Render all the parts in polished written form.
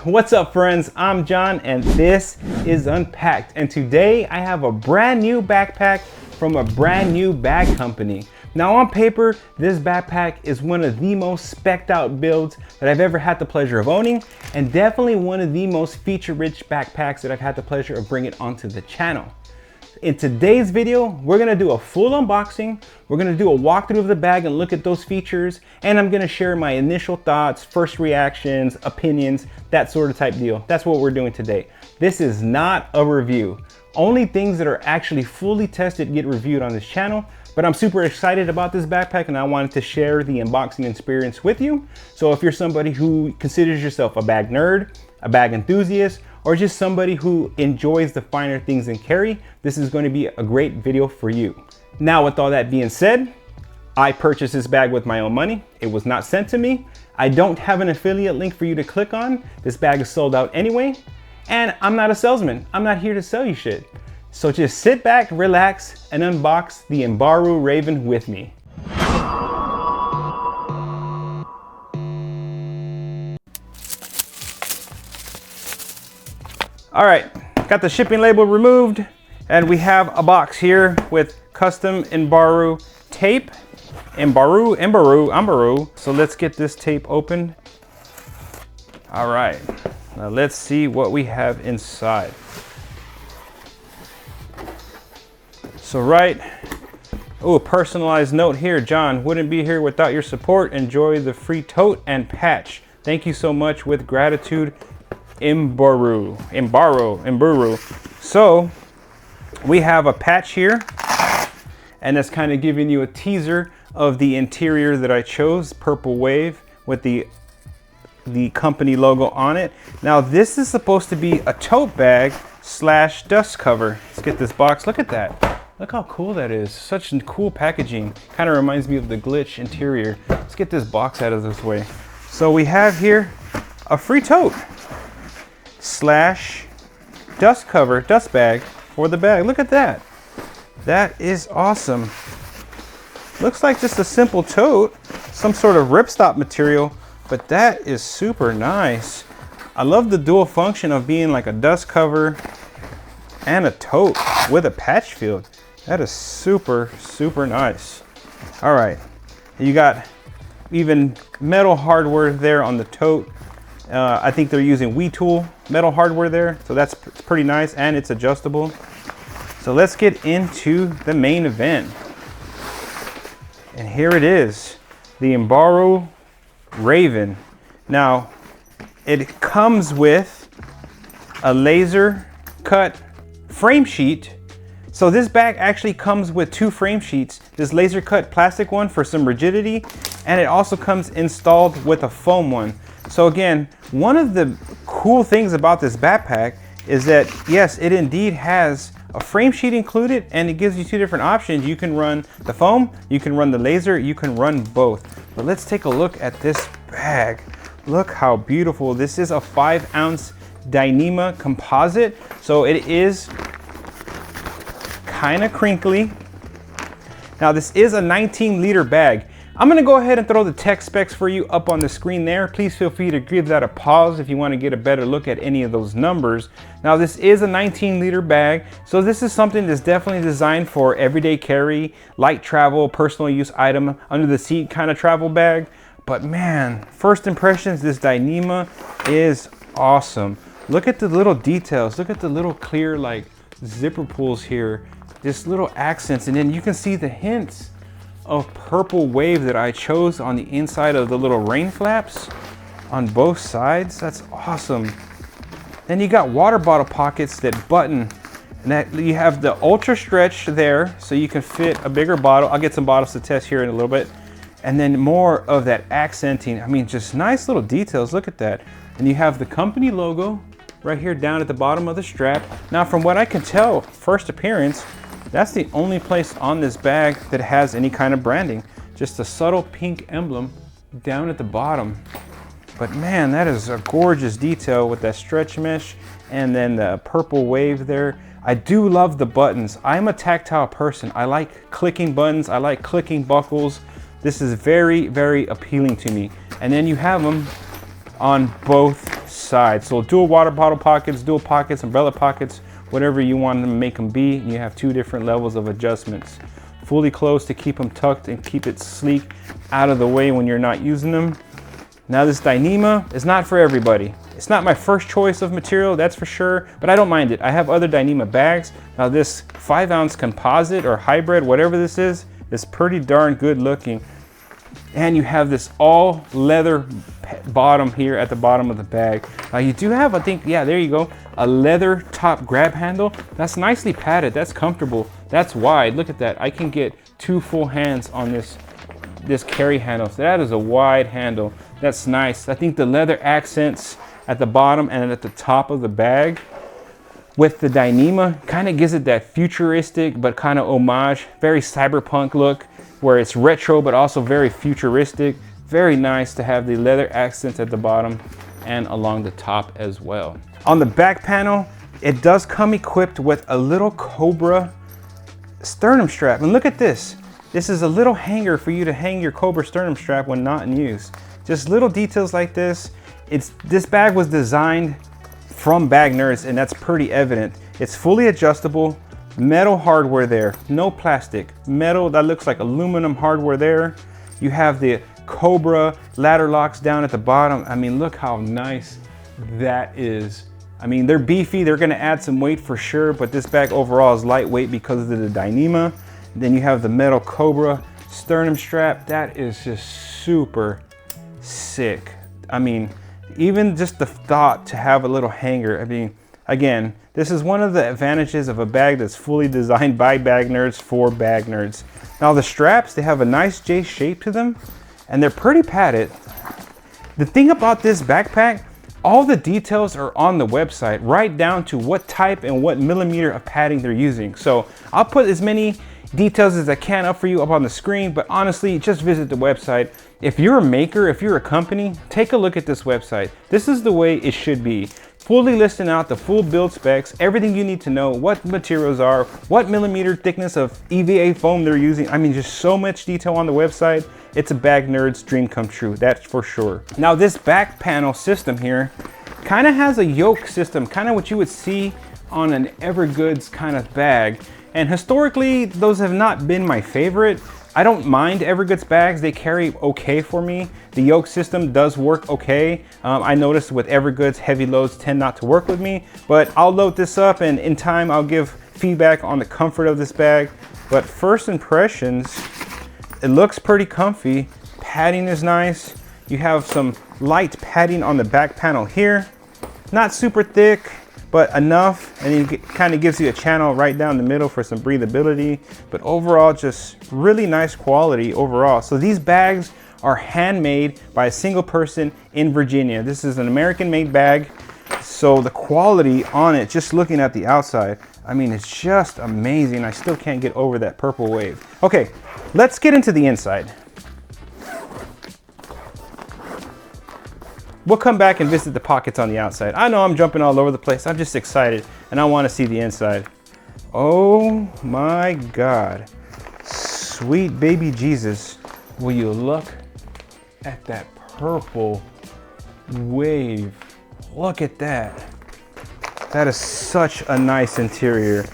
What's up friends, I'm John and this is Unpacked, and today I have a brand new backpack from a brand new bag company. Now on paper, this backpack is one of the most spec'd out builds that I've ever had the pleasure of owning, and definitely one of the most feature rich backpacks that I've had the pleasure of bringing onto the channel. In today's video, we're gonna do a full unboxing, we're gonna do a walkthrough of the bag and look at those features, and I'm gonna share my initial thoughts, first reactions, opinions, that sort of type deal. That's what we're doing today. This is not a review. Only things that are actually fully tested get reviewed on this channel, but I'm super excited about this backpack and I wanted to share the unboxing experience with you. So if you're somebody who considers yourself a bag nerd, a bag enthusiast, or just somebody who enjoys the finer things in carry, this is going to be a great video for you. Now with all that being said, I purchased this bag with my own money. It was not sent to me. I don't have an affiliate link for you to click on. This bag is sold out anyway. And I'm not a salesman. I'm not here to sell you shit. So just sit back, relax, and unbox the Imbaru Raven with me. All right, got the shipping label removed, and we have a box here with custom Imbaru tape. Imbaru. So let's get this tape open. All right, now let's see what we have inside. So a personalized note here. John, wouldn't be here without your support. Enjoy the free tote and patch. Thank you so much, with gratitude, Imbaru. So we have a patch here, and that's kind of giving you a teaser of the interior that I chose, purple wave with the company logo on it. Now this is supposed to be a tote bag slash dust cover. Let's get this box. Look at that. Look how cool that is. Such cool packaging. Kind of reminds me of the Glitch interior. Let's get this box out of this way. So we have here a free tote slash dust cover, dust bag for the bag. Look at that. That is awesome. Looks like just a simple tote, some sort of ripstop material, but that is super nice. I love the dual function of being like a dust cover and a tote with a patch field. That is super, super nice. All right, you got even metal hardware there on the tote. I think they're using WeTool metal hardware there, so that's pretty nice, and it's adjustable. So let's get into the main event. And here it is, the Imbaru Raven. Now, it comes with a laser cut frame sheet. So this bag actually comes with two frame sheets, this laser cut plastic one for some rigidity, and it also comes installed with a foam one. So again, one of the cool things about this backpack is that yes, it indeed has a frame sheet included, and it gives you two different options. You can run the foam, you can run the laser, you can run both. But let's take a look at this bag. Look how beautiful. This is a 5-ounce Dyneema composite, so it is kind of crinkly. Now this is a 19-liter bag. I'm gonna go ahead and throw the tech specs for you up on the screen there. Please feel free to give that a pause if you want to get a better look at any of those numbers. Now this is a 19-liter bag, so this is something that's definitely designed for everyday carry, light travel, personal use item, under the seat kind of travel bag. But man, first impressions, this Dyneema is awesome. Look at the little details. Look at the little clear like zipper pulls here, just little accents, and then you can see the hints of purple wave that I chose on the inside of the little rain flaps on both sides. That's awesome. Then you got water bottle pockets that button, and that you have the ultra stretch there so you can fit a bigger bottle. I'll get some bottles to test here in a little bit. And then more of that accenting. I mean, just nice little details. Look at that. And you have the company logo right here down at the bottom of the strap. Now from what I can tell, first appearance, that's the only place on this bag that has any kind of branding. Just a subtle pink emblem down at the bottom. But man, that is a gorgeous detail with that stretch mesh and then the purple wave there. I do love the buttons. I'm a tactile person. I like clicking buttons. I like clicking buckles. This is very, very appealing to me. And then you have them on both sides. So dual water bottle pockets, dual pockets, umbrella pockets, whatever you want to make them be. You have 2 different levels of adjustments. Fully closed to keep them tucked and keep it sleek out of the way when you're not using them. Now this Dyneema is not for everybody. It's not my first choice of material, that's for sure, but I don't mind it. I have other Dyneema bags. Now this 5-ounce composite or hybrid, whatever this is pretty darn good looking. And you have this all leather bottom here at the bottom of the bag. Now you do have, I think, yeah, there you go, a leather top grab handle. That's nicely padded, that's comfortable, that's wide. Look at that, I can get 2 full hands on this carry handle. So that is a wide handle, that's nice. I think the leather accents at the bottom and at the top of the bag with the Dyneema kind of gives it that futuristic but kind of homage, very cyberpunk look, where it's retro but also very futuristic. Very nice to have the leather accents at the bottom and along the top as well. On the back panel, it does come equipped with a little Cobra sternum strap. And look at this. This is a little hanger for you to hang your Cobra sternum strap when not in use. Just little details like this. This bag was designed from Bag Nerds, and that's pretty evident. It's fully adjustable, metal hardware there, no plastic. Metal that looks like aluminum hardware there. You have the Cobra ladder locks down at the bottom. I mean, look how nice that is. I mean, they're beefy, they're gonna add some weight for sure, but this bag overall is lightweight because of the Dyneema. Then you have the metal Cobra sternum strap. That is just super sick. I mean, even just the thought to have a little hanger. I mean, again, this is one of the advantages of a bag that's fully designed by Bag Nerds for Bag Nerds. Now the straps, they have a nice J shape to them and they're pretty padded. The thing about this backpack, all the details are on the website, right down to what type and what millimeter of padding they're using. So I'll put as many details as I can up for you up on the screen, but honestly, just visit the website. If you're a maker, if you're a company, take a look at this website. This is the way it should be. Fully listing out the full build specs, everything you need to know, what materials are, what millimeter thickness of EVA foam they're using. I mean, just so much detail on the website. It's a Bag Nerd's dream come true, that's for sure. Now this back panel system here kind of has a yoke system, kind of what you would see on an Evergoods kind of bag. And historically, those have not been my favorite. I don't mind Evergoods bags, they carry okay for me. The yoke system does work okay. I noticed with Evergoods, heavy loads tend not to work with me, but I'll load this up and in time I'll give feedback on the comfort of this bag. But first impressions, it looks pretty comfy. Padding is nice. You have some light padding on the back panel here. Not super thick, but enough, and it kind of gives you a channel right down the middle for some breathability. But overall, just really nice quality overall. So these bags are handmade by a single person in Virginia. This is an American-made bag. So the quality on it, just looking at the outside, I mean, it's just amazing. I still can't get over that purple wave. Okay, let's get into the inside. We'll come back and visit the pockets on the outside. I know I'm jumping all over the place. I'm just excited and I want to see the inside. Oh my God. Sweet baby Jesus. Will you look at that purple wave? Look at that. That is such a nice interior.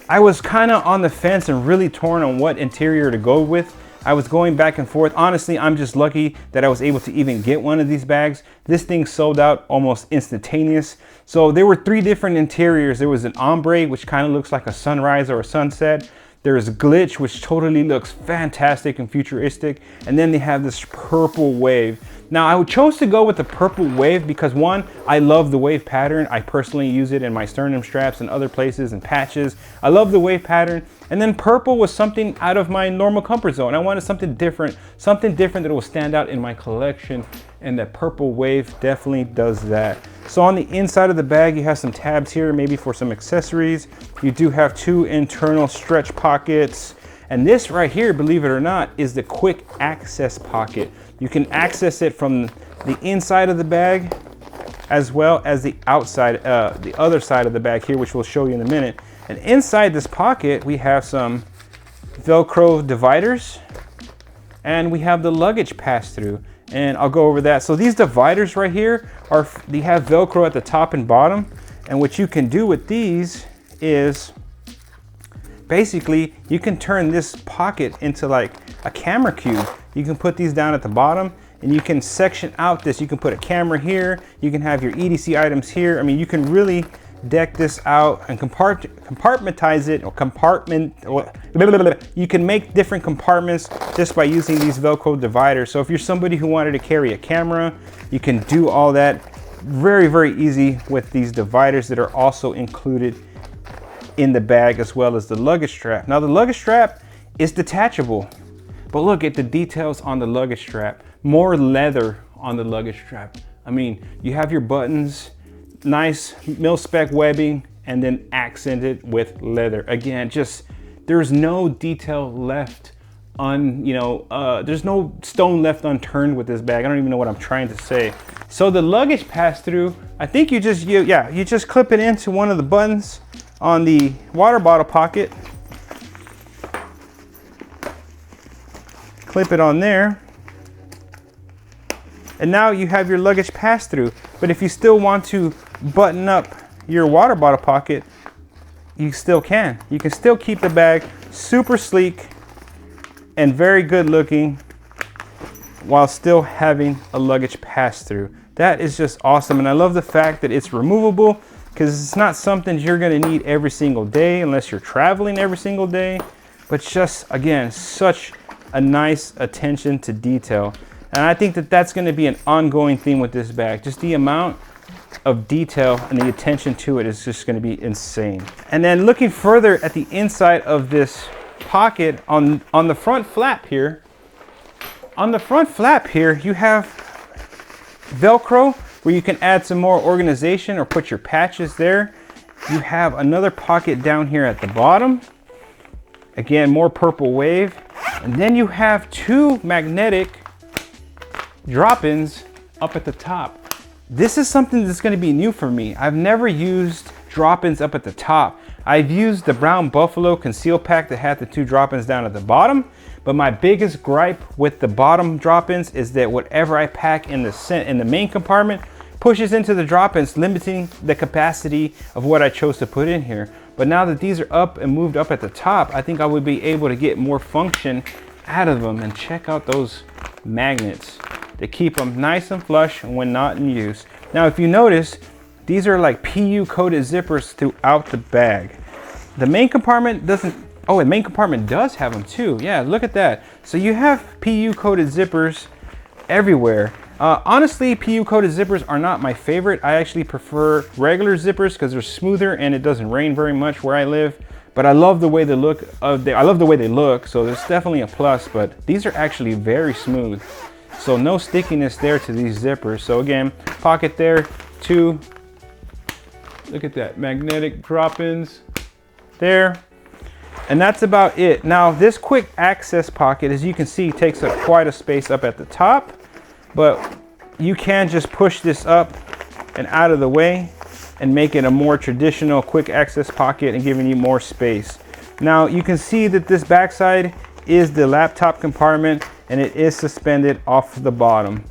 I was kind of on the fence and really torn on what interior to go with. I was going back and forth. Honestly, I'm just lucky that I was able to even get one of these bags. This thing sold out almost instantaneous. So there were 3 different interiors. There was an ombre, which kind of looks like a sunrise or a sunset. There's glitch, which totally looks fantastic and futuristic. And then they have this purple wave. Now I chose to go with the purple wave because 1, I love the wave pattern. I personally use it in my sternum straps and other places and patches. I love the wave pattern. And then purple was something out of my normal comfort zone. I wanted something different that will stand out in my collection. And that purple wave definitely does that. So on the inside of the bag, you have some tabs here, maybe for some accessories. You do have 2 internal stretch pockets. And this right here, believe it or not, is the quick access pocket. You can access it from the inside of the bag as well as the outside, the other side of the bag here, which we'll show you in a minute. And inside this pocket, we have some Velcro dividers and we have the luggage pass-through. and I'll go over that. So these dividers right here they have Velcro at the top and bottom, and what you can do with these is basically you can turn this pocket into like a camera cube. You can put these down at the bottom and you can section out this. You can put a camera here, you can have your EDC items here. I mean, you can really deck this out and compartmentize it, or you can make different compartments just by using these Velcro dividers. So if you're somebody who wanted to carry a camera, you can do all that very, very easy with these dividers that are also included in the bag, as well as the luggage strap. Now the luggage strap is detachable, but look at the details on the luggage strap. More leather on the luggage strap. I mean, you have your buttons, nice mil-spec webbing, and then accented with leather. Again, just there's no detail left there's no stone left unturned with this bag. I don't even know what I'm trying to say. So the luggage pass-through, I think you just clip it into one of the buttons on the water bottle pocket. Clip it on there. And now you have your luggage pass-through. But if you still want to button up your water bottle pocket, you still can. You can still keep the bag super sleek and very good looking while still having a luggage pass-through. That is just awesome. And I love the fact that it's removable, because it's not something you're gonna need every single day unless you're traveling every single day. But just, again, such a nice attention to detail. And I think that that's gonna be an ongoing theme with this bag. Just the amount of detail and the attention to it is just gonna be insane. And then looking further at the inside of this pocket, on the front flap here, you have Velcro where you can add some more organization or put your patches there. You have another pocket down here at the bottom. Again, more purple wave. And then you have two magnetic drop-ins up at the top. This is something that's going to be new for me. I've never used drop-ins up at the top. I've used the brown buffalo conceal pack that had the two drop-ins down at the bottom, but my biggest gripe with the bottom drop-ins is that whatever I pack in the main compartment pushes into the drop-ins, limiting the capacity of what I chose to put in here. But now that these are up and moved up at the top, I think I would be able to get more function out of them. And check out those magnets. They keep them nice and flush when not in use. Now, if you notice, these are like PU coated zippers throughout the bag. The main compartment doesn't, oh, the main compartment does have them too. Yeah, look at that. So you have PU coated zippers everywhere. Honestly, PU coated zippers are not my favorite. I actually prefer regular zippers because they're smoother and it doesn't rain very much where I live. But I love the way they look. I love the way they look, so there's definitely a plus. But these are actually very smooth. So no stickiness there to these zippers. So again, pocket there, two, look at that, magnetic drop-ins there. And that's about it. Now this quick access pocket, as you can see, takes up quite a space up at the top, but you can just push this up and out of the way and make it a more traditional quick access pocket and giving you more space. Now you can see that this backside is the laptop compartment and it is suspended off the bottom.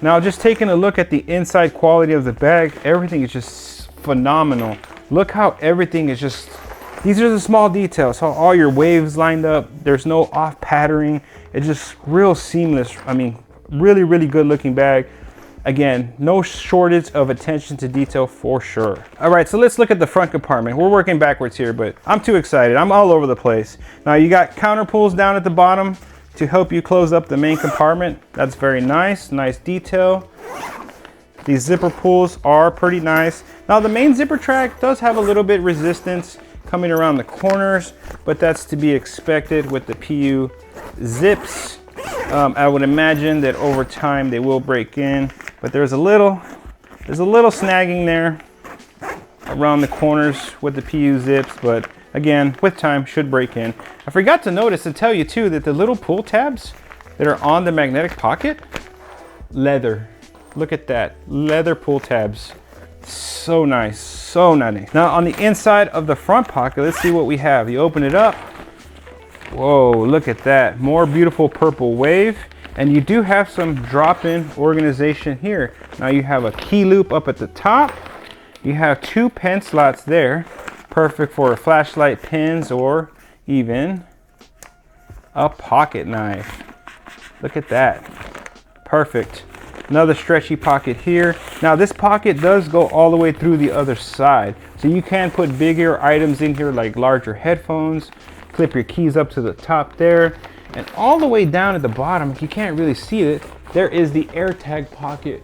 Now just taking a look at the inside quality of the bag, everything is just phenomenal. Look how everything is just, these are the small details, how all your waves lined up. There's no off patterning. It's just real seamless. I mean, really, really good looking bag. Again, no shortage of attention to detail for sure. All right, so let's look at the front compartment. We're working backwards here, but I'm too excited. I'm all over the place. Now you got counter pulls down at the bottom to help you close up the main compartment. That's very nice, nice detail. These zipper pulls are pretty nice. Now the main zipper track does have a little bit resistance coming around the corners, but that's to be expected with the PU zips. I would imagine that over time they will break in, but there's a little snagging there around the corners with the PU zips, but again, with time should break in. I forgot to notice and tell you too that the little pull tabs that are on the magnetic pocket, leather. Look at that, leather pull tabs. So nice, so nice. Now on the inside of the front pocket, let's see what we have. You open it up. Whoa, look at that. More beautiful purple wave. And you do have some drop-in organization here. Now you have a key loop up at the top. You have 2 pen slots there, perfect for flashlight pins or even a pocket knife. Look at that, perfect. Another stretchy pocket here. Now this pocket does go all the way through the other side, so you can put bigger items in here like larger headphones, clip your keys up to the top there, and all the way down at the bottom, you can't really see it, there is the AirTag pocket.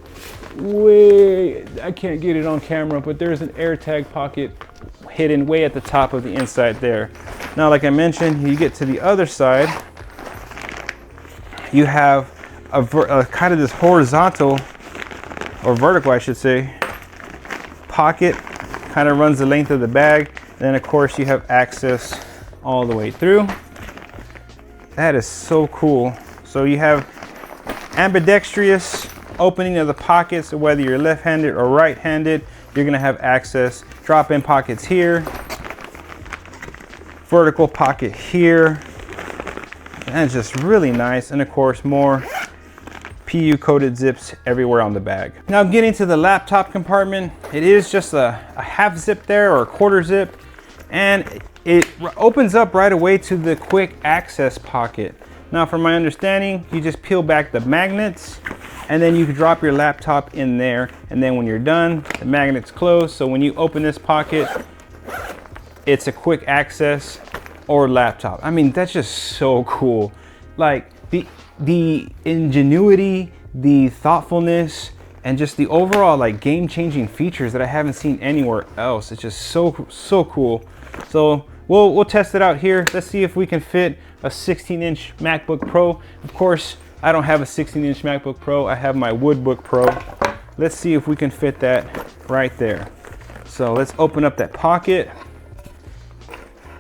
I can't get it on camera, but there's an AirTag pocket hidden way at the top of the inside there. Now, like I mentioned, you get to the other side, you have a kind of this horizontal, or vertical I should say, pocket, kind of runs the length of the bag. Then of course you have access all the way through. That is so cool. So you have ambidextrous opening of the pockets, so whether you're left-handed or right-handed, you're gonna have access. Drop-in pockets here, vertical pocket here. That's just really nice. And of course, more PU coated zips everywhere on the bag. Now getting to the laptop compartment, it is just a half zip there, or a quarter zip, and it opens up right away to the quick access pocket. Now from my understanding, you just peel back the magnets and then you can drop your laptop in there, and then when you're done, the magnets close. So when you open this pocket, it's a quick access or laptop. I mean, that's just so cool. Like the ingenuity, the thoughtfulness, and just the overall like game-changing features that I haven't seen anywhere else. It's just so cool. So we'll test it out here. Let's see if we can fit a 16-inch MacBook Pro. Of course, I don't have a 16-inch MacBook Pro. I have my Woodbook Pro. Let's see if we can fit that right there. So let's open up that pocket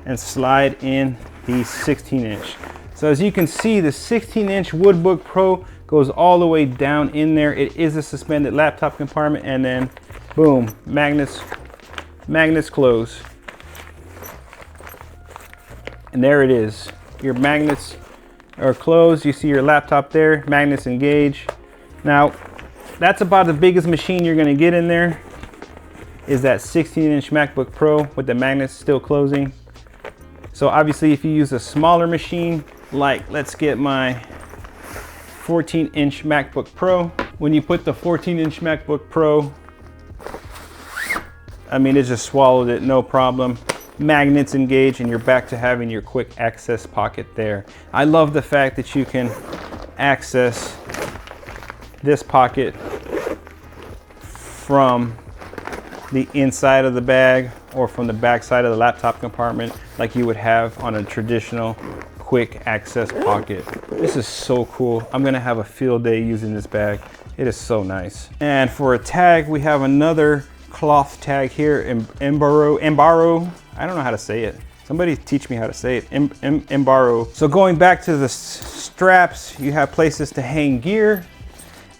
and slide in the 16-inch. So as you can see, the 16-inch Woodbook Pro goes all the way down in there. It is a suspended laptop compartment, and then boom, magnets close. And there it is. Your magnets are closed. You see your laptop there, magnets engage. Now, that's about the biggest machine you're gonna get in there, is that 16-inch MacBook Pro with the magnets still closing. So obviously if you use a smaller machine, like let's get my 14-inch MacBook Pro. When you put the 14-inch MacBook Pro, I mean, it just swallowed it, no problem. Magnets engage and you're back to having your quick access pocket there. I love the fact that you can access this pocket from the inside of the bag or from the back side of the laptop compartment like you would have on a traditional quick access pocket. This is so cool. I'm gonna have a field day using this bag. It is so nice. And for a tag, we have another cloth tag here, Imbaru. I don't know how to say it. Somebody teach me how to say it, Imbaru. So going back to the straps, you have places to hang gear.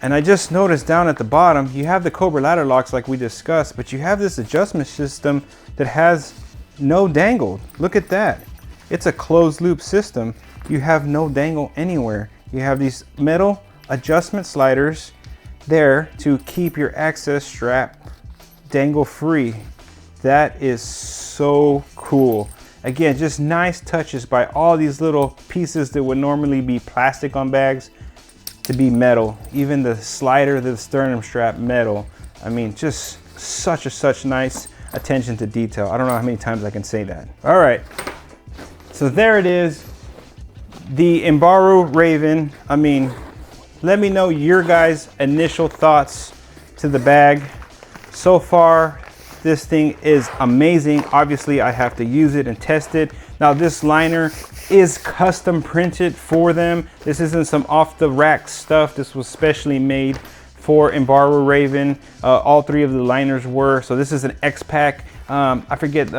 And I just noticed down at the bottom, you have the Cobra ladder locks like we discussed, but you have this adjustment system that has no dangle. Look at that. It's a closed loop system. You have no dangle anywhere. You have these metal adjustment sliders there to keep your access strap dangle free. That is so cool. Again, just nice touches by all these little pieces that would normally be plastic on bags to be metal. Even the slider, the sternum strap, metal. I mean, just such nice attention to detail. I don't know how many times I can say that. All right, so there it is, the Imbaru Raven. I mean, let me know your guys' initial thoughts to the bag. So far, this thing is amazing. Obviously, I have to use it and test it. Now, this liner is custom printed for them. This isn't some off-the-rack stuff. This was specially made for Imbaru Raven. All three of the liners were. So this is an X-Pack. I forget.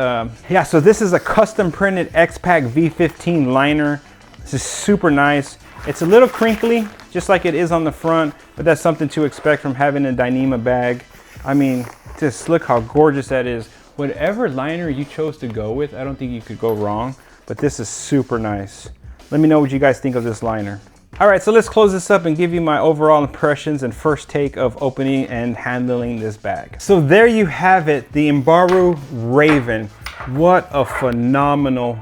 Yeah, so this is a custom printed X-Pack V15 liner. This is super nice. It's a little crinkly, just like it is on the front, but that's something to expect from having a Dyneema bag. I mean, just look how gorgeous that is. Whatever liner you chose to go with, I don't think you could go wrong, but this is super nice. Let me know what you guys think of this liner. All right, so let's close this up and give you my overall impressions and first take of opening and handling this bag. So there you have it, the Imbaru Raven. What a phenomenal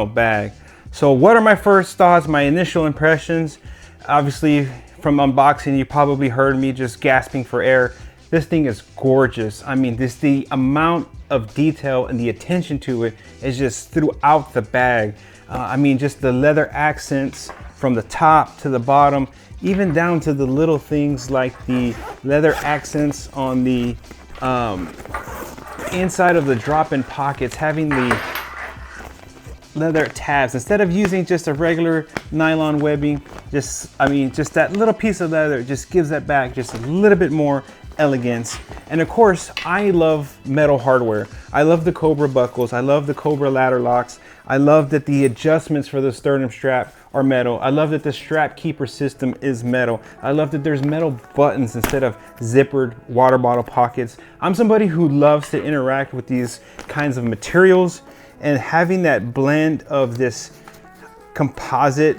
bag. So what are my first thoughts, my initial impressions? Obviously, from unboxing, you probably heard me just gasping for air. This thing is gorgeous. I mean, the amount of detail and the attention to it is just throughout the bag. I mean, just the leather accents from the top to the bottom, even down to the little things like the leather accents on the inside of the drop-in pockets, having the leather tabs. Instead of using just a regular nylon webbing, just that little piece of leather just gives that bag just a little bit more elegance. And of course, I love metal hardware. I love the Cobra buckles. I love the Cobra ladder locks. I love that the adjustments for the sternum strap are metal. I love that the strap keeper system is metal. I love that there's metal buttons instead of zippered water bottle pockets. I'm somebody who loves to interact with these kinds of materials, and having that blend of this composite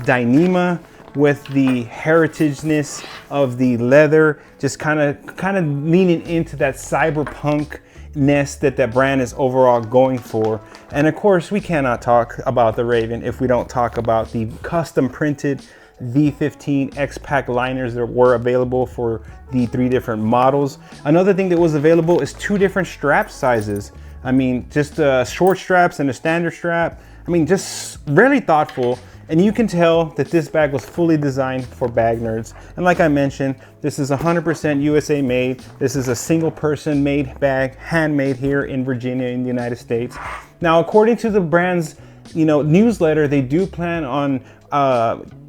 Dyneema with the heritageness of the leather, just kind of leaning into that cyberpunk-ness that brand is overall going for. And of course, we cannot talk about the Raven if we don't talk about the custom printed V15 X-Pack liners that were available for the 3 different models. Another thing that was available is 2 different strap sizes. I mean, just short straps and a standard strap. I mean, just really thoughtful. And you can tell that this bag was fully designed for bag nerds. And like I mentioned, this is 100% USA made. This is a single person made bag, handmade here in Virginia in the United States. Now, according to the brand's newsletter, they do plan on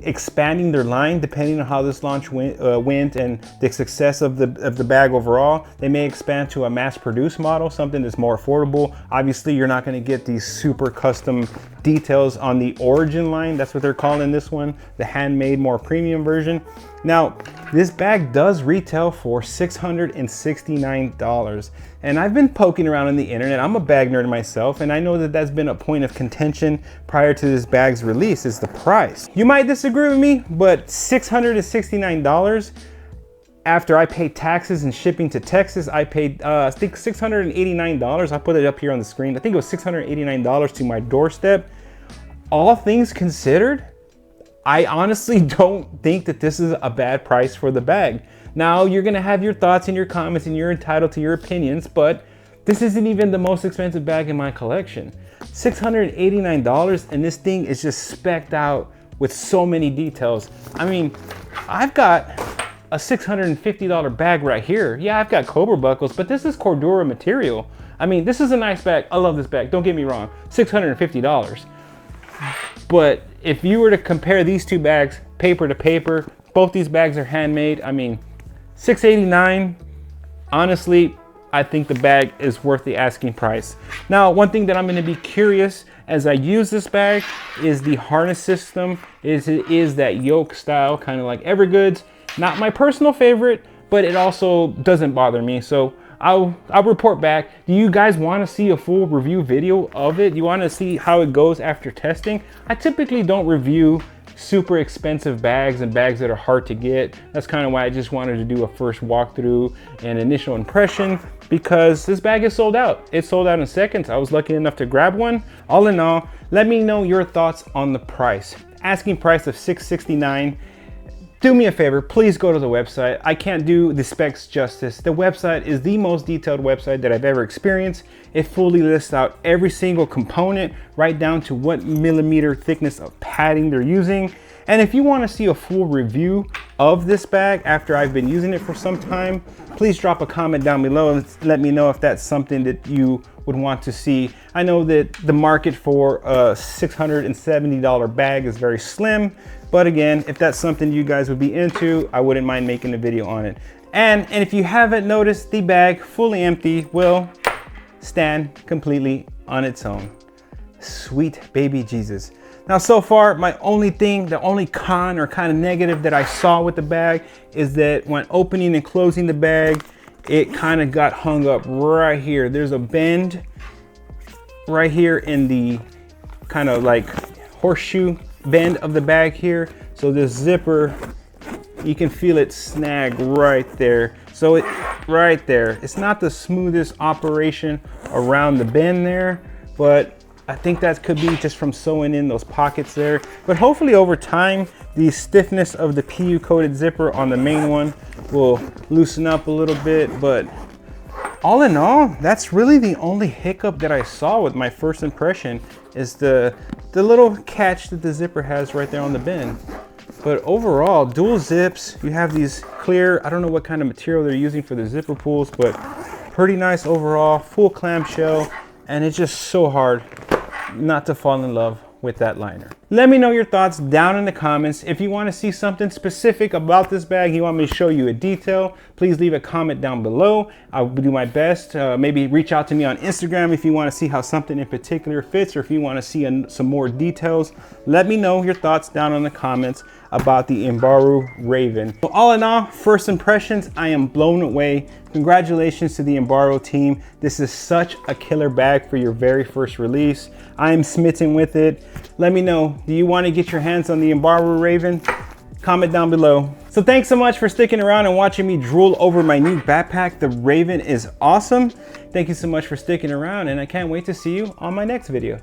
expanding their line depending on how this launch went and the success of the bag overall. They may expand to a mass-produced model, something that's more affordable. Obviously, you're not going to get these super custom details on the Origin line. That's what they're calling this one, the handmade, more premium version. Now, this bag does retail for $669. And I've been poking around on the internet. I'm a bag nerd myself, and I know that that's been a point of contention prior to this bag's release, is the price. You might disagree with me, but $669, after I paid taxes and shipping to Texas, I paid, I think $689. I'll put it up here on the screen. I think it was $689 to my doorstep. All things considered, I honestly don't think that this is a bad price for the bag. Now, you're gonna have your thoughts and your comments, and you're entitled to your opinions, but this isn't even the most expensive bag in my collection. $689, and this thing is just specced out with so many details. I mean, I've got a $650 bag right here. Yeah, I've got Cobra buckles, but this is Cordura material. I mean, this is a nice bag. I love this bag, don't get me wrong, $650. But if you were to compare these 2 bags, paper to paper, both these bags are handmade. I mean, $689, honestly, I think the bag is worth the asking price. Now, one thing that I'm gonna be curious as I use this bag is the harness system. It is that yoke style, kind of like Evergoods. Not my personal favorite, but it also doesn't bother me. So I'll report back. Do you guys want to see a full review video of it? You want to see how it goes after testing? I typically don't review super expensive bags and bags that are hard to get. That's kind of why I just wanted to do a first walkthrough and initial impression, because this bag is sold out. It sold out in seconds. I was lucky enough to grab one. All in all, let me know your thoughts on the price. Asking price of $669. Do me a favor, please go to the website. I can't do the specs justice. The website is the most detailed website that I've ever experienced. It fully lists out every single component, right down to what millimeter thickness of padding they're using. And if you want to see a full review of this bag after I've been using it for some time, please drop a comment down below and let me know if that's something that you would want to see. I know that the market for a $670 bag is very slim, but again, if that's something you guys would be into, I wouldn't mind making a video on it. And if you haven't noticed, the bag, fully empty, will stand completely on its own. Sweet baby Jesus. Now, so far, the only con or kind of negative that I saw with the bag is that when opening and closing the bag, it kind of got hung up right here. There's a bend right here in the kind of like horseshoe bend of the bag here. So this zipper, you can feel it snag right there. So it right there. It's not the smoothest operation around the bend there, but I think that could be just from sewing in those pockets there. But hopefully over time, the stiffness of the PU coated zipper on the main one will loosen up a little bit. But all in all, that's really the only hiccup that I saw with my first impression, is the little catch that the zipper has right there on the bend. But overall, dual zips, you have these clear, I don't know what kind of material they're using for the zipper pulls, but pretty nice overall, full clamshell, and it's just so hard not to fall in love with that liner. Let me know your thoughts down in the comments. If you want to see something specific about this bag, you want me to show you a detail, please leave a comment down below. I'll do my best. Maybe reach out to me on Instagram if you want to see how something in particular fits, or if you want to see some more details. Let me know your thoughts down in the comments about the Imbaru Raven. So all in all, first impressions, I am blown away. Congratulations to the Imbaru team. This is such a killer bag for your very first release. I am smitten with it. Let me know, do you want to get your hands on the Imbaru Raven? Comment down below. So thanks so much for sticking around and watching me drool over my new backpack. The Raven is awesome. Thank you so much for sticking around, and I can't wait to see you on my next video.